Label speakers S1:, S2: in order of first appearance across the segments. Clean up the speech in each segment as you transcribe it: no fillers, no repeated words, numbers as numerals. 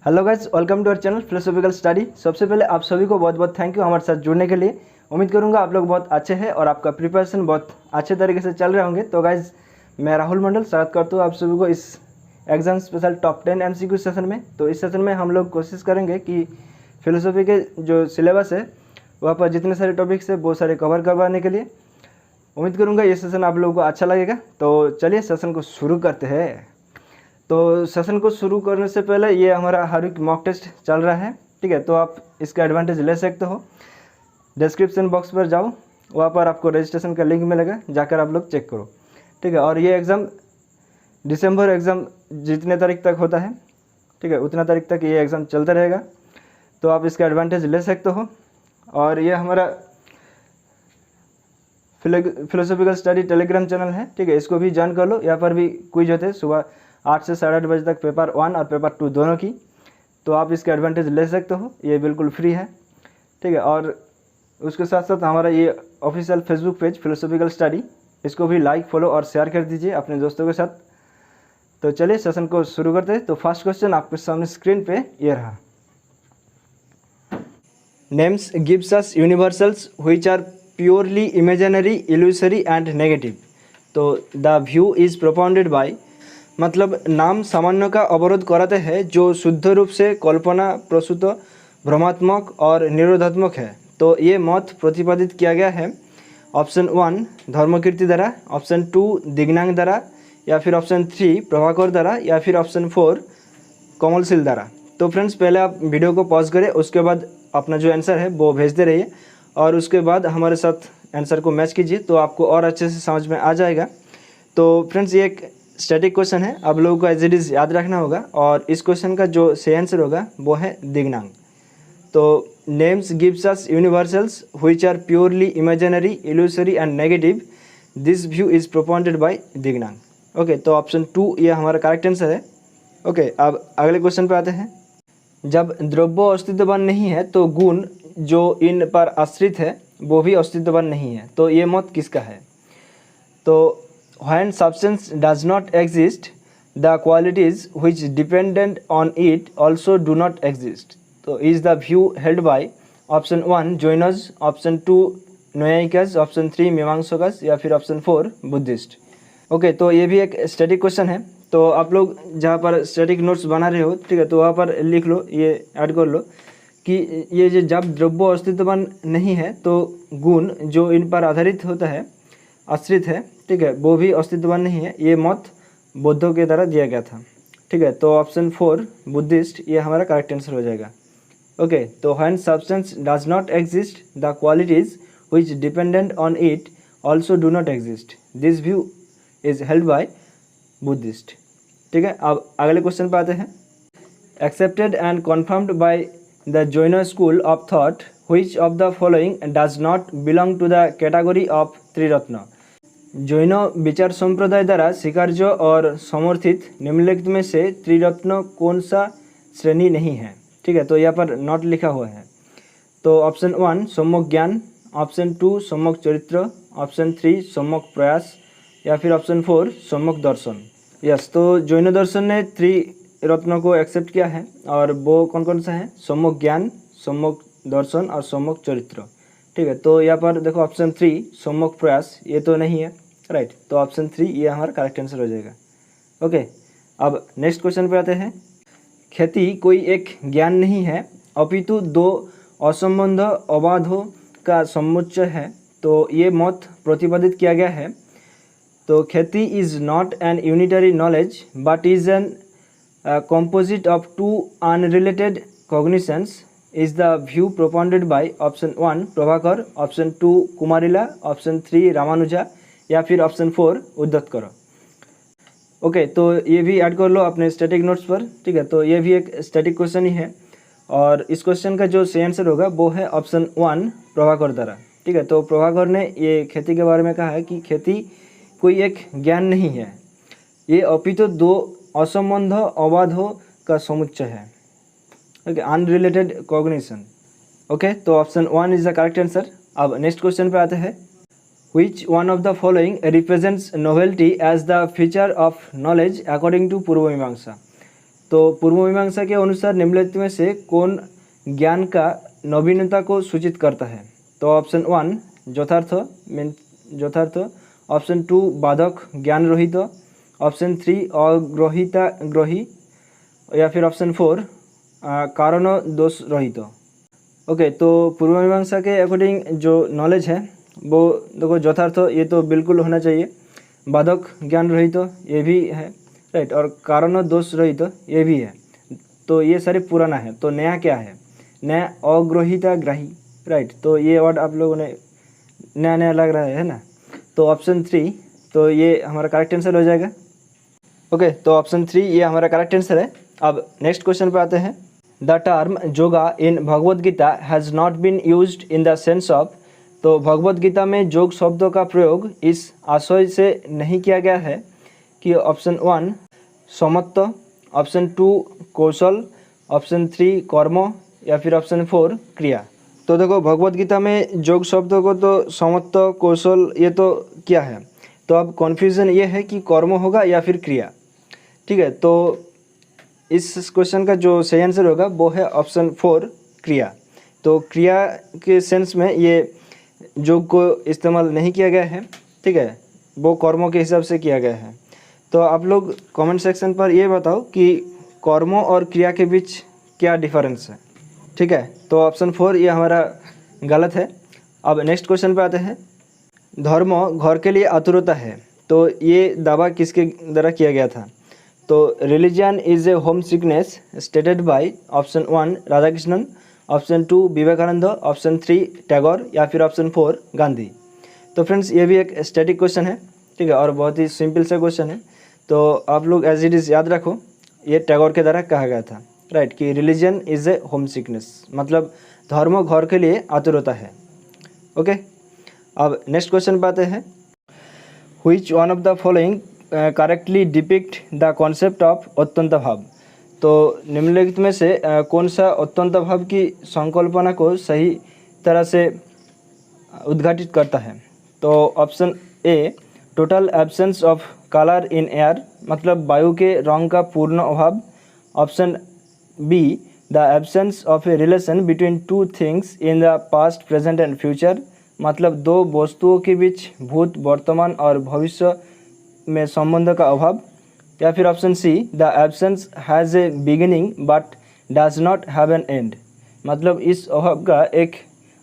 S1: Hello guys, welcome to our channel philosophical study. सबसे पहले आप सभी को बहुत बहुत थैंक यू हमारे साथ जुड़ने के लिए। उम्मीद करूंगा आप लोग बहुत अच्छे हैं और आपका प्रिपरेशन बहुत अच्छे तरीके से चल रहे होंगे। तो गाइस, मैं राहुल मंडल स्वागत करता हूँ आप सभी को इस exam special top 10 MCQ session में। तो इस सेशन में हम लोग कोशिश करेंगे कि फिलोसॉफी के जो सिलेबस है वहाँ पर जितने सारे टॉपिक्स है वो सारे कवर करवाने के लिए। उम्मीद करूँगा ये सेशन आप लोगों को अच्छा लगेगा। तो चलिए सेशन को शुरू करते हैं। तो सेशन को शुरू करने से पहले ये हमारा हर वीक मॉक टेस्ट चल रहा है, ठीक है। तो आप इसका एडवांटेज ले सकते हो। डिस्क्रिप्शन बॉक्स पर जाओ, वहाँ पर आपको रजिस्ट्रेशन का लिंक मिलेगा, जाकर आप लोग चेक करो, ठीक है। और ये एग्ज़ाम दिसंबर एग्ज़ाम जितने तारीख तक होता है, ठीक है, उतना तारीख तक ये एग्ज़ाम चलता रहेगा। तो आप इसका एडवांटेज ले सकते हो। और ये हमारा फिलोसॉफिकल स्टडी टेलीग्राम चैनल है, ठीक है, इसको भी ज्वाइन कर लो। यहाँ पर भी क्विज होते हैं सुबह 8 से 8:30 बजे तक, पेपर 1 और पेपर 2 दोनों की। तो आप इसका एडवांटेज ले सकते हो, ये बिल्कुल फ्री है, ठीक है। और उसके साथ साथ हमारा ये official Facebook page philosophical study, इसको भी लाइक, फॉलो और शेयर कर दीजिए अपने दोस्तों के साथ। तो चलिए सेशन को शुरू करते हैं। तो फर्स्ट क्वेश्चन आपके सामने स्क्रीन पे ये रहा। Names gives us universals which are purely imaginary, illusory and negative. तो the view is propounded by, मतलब नाम सामान्य का अवरोध कराते हैं जो शुद्ध रूप से कल्पना प्रसूत, भ्रमात्मक और निरोधात्मक है। तो ये मत प्रतिपादित किया गया है ऑप्शन 1 धर्मकीर्ति द्वारा, ऑप्शन 2 दिग्नांग द्वारा, या फिर ऑप्शन 3 प्रभाकर द्वारा, या फिर ऑप्शन 4 कमलशील द्वारा। तो फ्रेंड्स, पहले आप वीडियो को पॉज करें, उसके बाद अपना जो आंसर है वो भेजते रहिए और उसके बाद हमारे साथ आंसर को मैच कीजिए, तो आपको और अच्छे से समझ में आ जाएगा। तो फ्रेंड्स, ये एक स्टैटिक क्वेश्चन है, आप लोगों को एज इट इज़ याद रखना होगा। और इस क्वेश्चन का जो सही आंसर होगा वो है दिग्नांग। तो names gives us universals which are purely imaginary, illusory and negative, this view is propounded by Dignaga. Okay, तो ऑप्शन 2 ये हमारा करेक्ट आंसर है। ओके, अब अगले क्वेश्चन पे आते हैं। जब द्रव्य अस्तित्ववान नहीं है तो गुण जो इन पर आश्रित है वो भी अस्तित्ववान नहीं है। तो ये मत किसका है? तो when substance does not exist, the qualities which dependent on it also do not exist. तो is the view held by option 1 Jainas, option 2 Nayaikas, option 3 मीमांसकास, या फिर ऑप्शन 4 बुद्धिस्ट। ओके, तो ये भी एक स्टैटिक क्वेश्चन है। तो आप लोग जहाँ पर स्टैटिक नोट्स बना रहे हो, ठीक है, तो वहाँ पर लिख लो, ये ऐड कर लो कि ये जो जब द्रव्य अस्तित्ववान नहीं है तो गुण जो इन पर आधारित होता है, आश्रित है, ठीक है, वो भी अस्तित्ववान नहीं है। ये मत बौद्धों के द्वारा दिया गया था, ठीक है। तो ऑप्शन 4 बुद्धिस्ट ये हमारा करेक्ट आंसर हो जाएगा। ओके, तो when substance does not exist, the qualities which dependent on it also do not exist, this view is held by Buddhist, ठीक है। अब अगले क्वेश्चन पर आते हैं। Accepted and confirmed by the Jain school of thought, which of the following does not belong to the category of त्रिरत्न। जैन विचार संप्रदाय द्वारा स्वीकार्य और समर्थित निम्नलिखित में से त्रिरत्न कौन सा श्रेणी नहीं है? ठीक है, तो यहाँ पर नॉट लिखा हुआ है। तो ऑप्शन 1 सम्यक ज्ञान, ऑप्शन 2 सम्यक चरित्र, ऑप्शन 3 सम्यक प्रयास, या फिर ऑप्शन 4 सम्यक दर्शन। यस, तो जैन दर्शन ने त्रिरत्नों को एक्सेप्ट किया है और वो कौन कौन सा है? सम्यक ज्ञान, सम्यक दर्शन और सम्यक चरित्र, ठीक है। तो यहाँ पर देखो ऑप्शन 3 सम्यक प्रयास ये तो नहीं है, राइट। तो ऑप्शन 3 ये हमारा करेक्ट आंसर हो जाएगा। ओके, अब नेक्स्ट क्वेश्चन पे आते हैं। ख्याति कोई एक ज्ञान नहीं है अपितु दो असंबंध अबाधों का समुच्चय है। तो ये मत प्रतिपादित किया गया है। तो ख्याति is not an unitary knowledge but is an composite of two unrelated cognitions, is the view propounded by option 1 Prabhakar, option 2 कुमारिला, option 3 Ramanuja, या फिर ऑप्शन 4 उद्धतकर। ओके, तो ये भी ऐड कर लो अपने स्टैटिक नोट्स पर, ठीक है। तो ये भी एक स्टैटिक क्वेश्चन ही है और इस क्वेश्चन का जो सही आंसर होगा वो है ऑप्शन 1 प्रभाकर द्वारा, ठीक है। तो प्रभाकर ने ये खेती के बारे में कहा है कि खेती कोई एक ज्ञान नहीं है, ये अपितु दो असंबंध अबाधों का समुच्चय है, ओके, अनरिलेटेड कॉग्निशन। ओके, तो option 1 is the correct answer. अब नेक्स्ट क्वेश्चन पे आते हैं। Which one of the following represents novelty as the feature of knowledge according to पूर्व मीमांसा? तो पूर्व मीमांसा के अनुसार निम्नलिखित में से कौन ज्ञान का नवीनता को सूचित करता है? तो ऑप्शन 1 यथार्थ मीन यथार्थ, ऑप्शन 2 बाधक ज्ञान रहित, ऑप्शन 3 अग्रहिता ग्रही, या फिर ऑप्शन 4 कारण दोष रहित। ओके, तो पूर्व मीमांसा के अकॉर्डिंग जो नॉलेज है वो देखो यथार्थ ये तो बिल्कुल होना चाहिए, बाधक ज्ञान रहित ये भी है, राइट, और कारण दोष रहित ये भी है। तो ये सारे पुराना है। तो नया क्या है? नया अग्रहिता ग्राही, राइट। तो ये वर्ड आप लोगों ने नया नया लग रहा है ना। तो ऑप्शन 3 तो ये हमारा करेक्ट आंसर हो जाएगा। ओके, तो ऑप्शन 3 ये हमारा करेक्ट आंसर है। अब नेक्स्ट क्वेश्चन पे आते हैं। The term yoga in Bhagavad Gita has not been used in the sense of. तो भगवद गीता में योग शब्दों का प्रयोग इस आशय से नहीं किया गया है कि ऑप्शन 1 समत्व, ऑप्शन 2 कौशल, ऑप्शन 3 कर्म, या फिर ऑप्शन 4 क्रिया। तो देखो भगवद गीता में योग शब्दों को तो समत्व कौशल ये तो क्या है, तो अब कन्फ्यूज़न ये है कि कर्म होगा या फिर क्रिया। ठीक है, तो इस क्वेश्चन का जो सही आंसर होगा वो है ऑप्शन 4 क्रिया। तो क्रिया के सेंस में ये योग को इस्तेमाल नहीं किया गया है, ठीक है, वो कर्मों के हिसाब से किया गया है। तो आप लोग कमेंट सेक्शन पर ये बताओ कि कर्मों और क्रिया के बीच क्या डिफरेंस है। ठीक है, तो ऑप्शन 4 ये हमारा गलत है। अब नेक्स्ट क्वेश्चन पे आते हैं। धर्म घर के लिए आतुरता है, तो ये दावा किसके द्वारा किया गया था? तो religion is a homesickness stated by option 1 Radhakrishnan, option 2 Vivekananda, option 3 Tagore, या फिर ऑप्शन 4 गांधी। तो फ्रेंड्स ये भी एक स्टैटिक क्वेश्चन है, ठीक है, और बहुत ही सिंपल सा क्वेश्चन है। तो आप लोग एज इट इज़ याद रखो, ये टैगोर के द्वारा कहा गया था, राइट, कि religion is a home sickness, मतलब धर्म घर के लिए आतुरता है। ओके, अब नेक्स्ट क्वेश्चन पे आते हैं। Which one of the following correctly depict the concept of अत्यंत भाव। तो निम्नलिखित में से कौन सा अत्यंत भाव की संकल्पना को सही तरह से उद्घाटित करता है? तो option A total absence of colour in air, मतलब वायु के रंग का पूर्ण अभाव, option be the absence of a relation between two things in the past present and future, मतलब दो वस्तुओं के बीच भूत वर्तमान और भविष्य में संबंध का अभाव, या फिर option see the absence has a beginning but does not have an and, मतलब इस अभाव का एक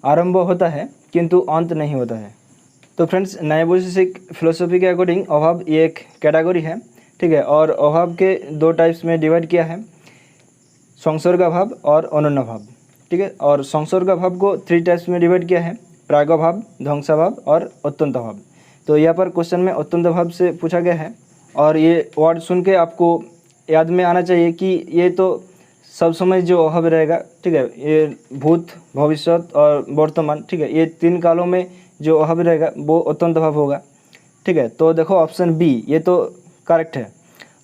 S1: आरंभ होता है किंतु अंत नहीं होता है। तो फ्रेंड्स न्यायवैशेषिक फिलोसफी के अकॉर्डिंग अभाव ये एक कैटेगरी है, ठीक है, और अभाव के दो टाइप्स में डिवाइड किया है, संसर्ग अभाव और अनन्य भाव, ठीक है, और संसर्ग अभाव को 3 टाइप्स में डिवाइड किया है, प्रागभाव, ध्वंसाभाव और अत्यंत भाव। तो यहाँ पर क्वेश्चन में अत्यंत भाव से पूछा गया है, और ये वर्ड सुन के आपको याद में आना चाहिए कि ये तो सब समय जो अभाव रहेगा, ठीक है, ये भूत भविष्य और वर्तमान, ठीक है, ये 3 कालों में जो अभाव रहेगा वो अत्यंत भाव होगा, ठीक है। तो देखो ऑप्शन बी ये तो करेक्ट है।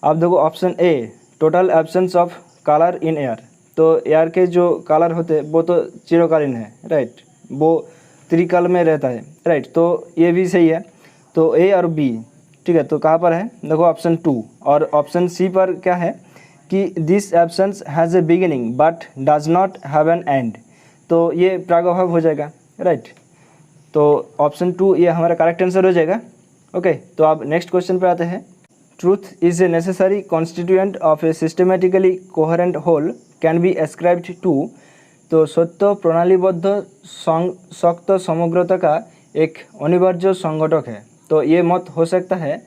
S1: अब देखो option A total absence of colour in air, तो एयर के जो कलर होते हैं वो तो चिरकालीन है, राइट, वो त्रिकाल में रहता है, राइट, तो ये भी सही है। तो ए और बी, ठीक है, तो कहाँ पर है? देखो ऑप्शन 2, और ऑप्शन सी पर क्या है कि this absence has a beginning but does not have an and, तो ये प्रागभाव हो जाएगा, राइट। तो ऑप्शन 2 ये हमारा करेक्ट आंसर हो जाएगा। ओके, तो अब नेक्स्ट क्वेश्चन पे आते हैं। Truth is a necessary constituent of a systematically coherent whole can be ascribed to, तो सत्य प्रणालीबद्ध शक्त समग्रता का एक अनिवार्य संगठक है, तो ये मत हो सकता है।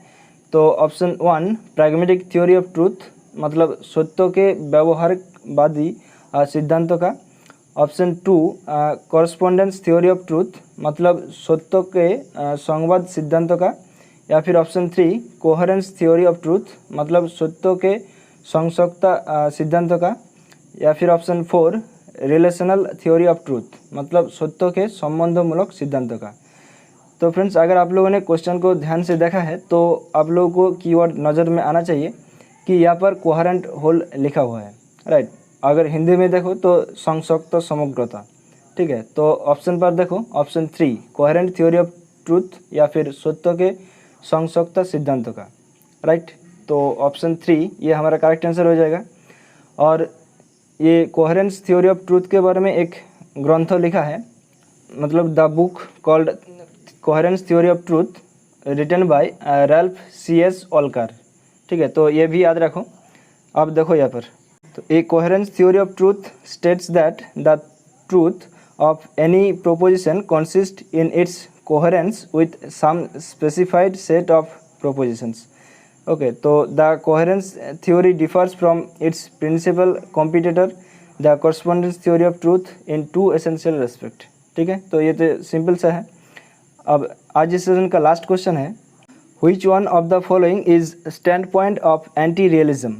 S1: तो option 1 pragmatic theory of truth, मतलब सत्य के व्यवहारवादी सिद्धांतों का, option 2 correspondence theory of truth, मतलब सत्य के संवाद सिद्धांतों का, या फिर option 3 coherence theory of truth, मतलब सत्य के संसक्ता सिद्धांतों का, या फिर option 4 relational theory of truth, मतलब सत्य के संबंधमूलक सिद्धांतों का। तो फ्रेंड्स अगर आप लोगों ने क्वेश्चन को ध्यान से देखा है तो आप लोगों को कीवर्ड नज़र में आना चाहिए कि यहाँ पर कोहेरेंट होल लिखा हुआ है, राइट। अगर हिंदी में देखो तो संसक्त समग्रता, ठीक है। तो ऑप्शन पर देखो option 3 coherent theory of truth, या फिर सत्य के संसक्त सिद्धांतों का, राइट। तो ऑप्शन 3 ये हमारा करेक्ट आंसर हो जाएगा। और ये कोहेरेंस थ्योरी ऑफ ट्रूथ के बारे में एक ग्रंथ लिखा है, मतलब the book called coherence theory of truth written by Ralph C.S. Walker. ठीक है, तो ये भी याद रखो। अब देखो यहाँ पर, तो a coherence theory of truth states that the truth of any proposition consist in its coherence with some specified set of propositions. Okay, तो the coherence theory differs from its principal competitor the correspondence theory of truth in 2 essential respect. ठीक है, तो ये तो simple सा है। अब आज इस सेशन का लास्ट क्वेश्चन है, which one of the following is stand point of anti realism.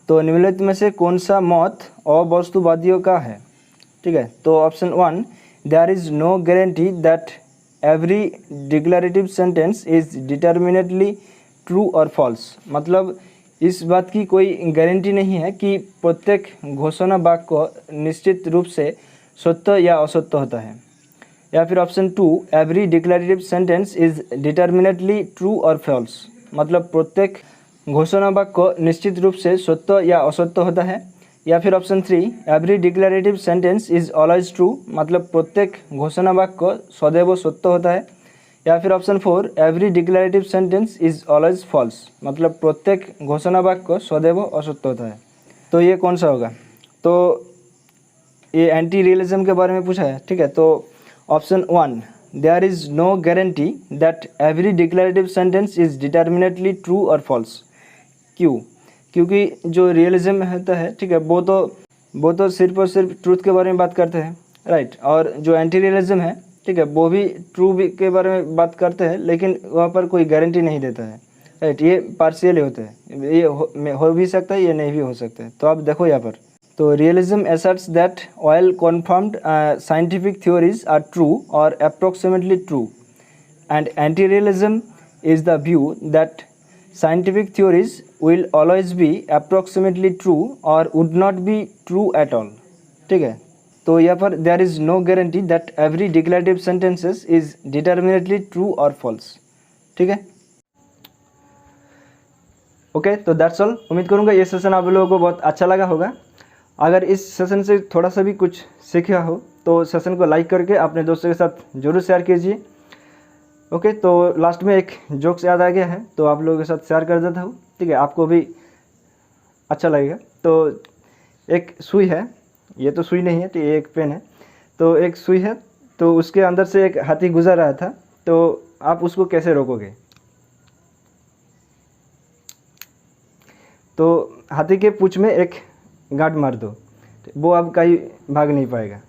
S1: तो निम्नलिखित में से कौन सा मत अवस्तुवादियों का है। ठीक है, तो option 1, there is no guarantee that every declarative sentence is determinately true और फॉल्स। मतलब इस बात की कोई गारंटी नहीं है कि प्रत्येक घोषणा वाक्य निश्चित रूप से सत्य या असत्य होता है। या फिर option 2, every declarative sentence is determinately true और फॉल्स। मतलब प्रत्येक घोषणा वाक्य निश्चित रूप से सत्य या असत्य होता है। या फिर option 3, every declarative sentence is always true. मतलब प्रत्येक घोषणा वाक्य सदैव सत्य होता है। या फिर option 4, every declarative sentence is always false. मतलब प्रत्येक घोषणा वाक्य सदैव असत्य होता है। तो ये कौन सा होगा। तो ये एंटी रियलिज्म के बारे में पूछा है। ठीक है, तो option 1, there is no guarantee that every declarative sentence is determinately true और फॉल्स। क्यों? क्योंकि जो रियलिज्म होता है, ठीक है, वो तो सिर्फ और सिर्फ ट्रूथ के बारे में बात करते हैं, राइट। और जो एंटी रियलिज्म है, ठीक है, वो भी ट्रू के बारे में बात करते हैं, लेकिन वहाँ पर कोई गारंटी नहीं देता है, राइट। ये पार्शियली होते हैं, ये हो भी सकता है, ये नहीं भी हो सकता है। तो आप देखो यहाँ पर, तो realism asserts that all confirmed scientific theories are true or approximately true, and anti-realism is the view that scientific theories will always be approximately true or would not be true at all। ठीक है, तो यहाँ पर there is no guarantee that every declarative sentences is determinately true or false। ठीक है, okay, तो that's all. उम्मीद करूँगा ये सेशन आप लोगों को बहुत अच्छा लगा होगा। अगर इस सेशन से थोड़ा सा भी कुछ सीखा हो तो सेशन को लाइक करके अपने दोस्तों के साथ जरूर शेयर कीजिए। ओके, तो लास्ट में एक जोक्स याद आ गया है, तो आप लोगों के साथ शेयर कर देता हूँ। ठीक है, आपको भी अच्छा लगेगा। तो एक सुई है, ये तो सुई नहीं है, तो ये एक पेन है। तो एक सुई है, तो उसके अंदर से एक हाथी गुजर रहा था, तो आप उसको कैसे रोकोगे। तो हाथी के पूंछ में एक गांठ मार दो, वो अब कहीं भाग नहीं पाएगा।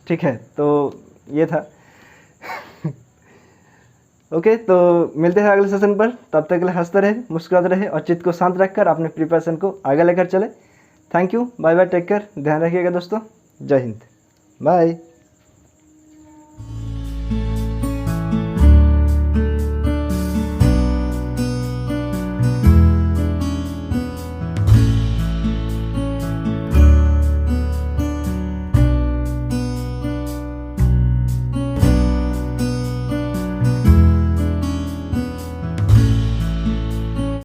S1: ठीक है, तो ये था। ओके, तो मिलते हैं अगले सेशन पर। तब तक के लिए हंसते रहे, मुस्कुराते रहे और चित्त को शांत रखकर अपने प्रिपरेशन को आगे लेकर चले। Thank you, bye bye, take care, ध्यान रखिएगा दोस्तों। जय हिंद, बाय।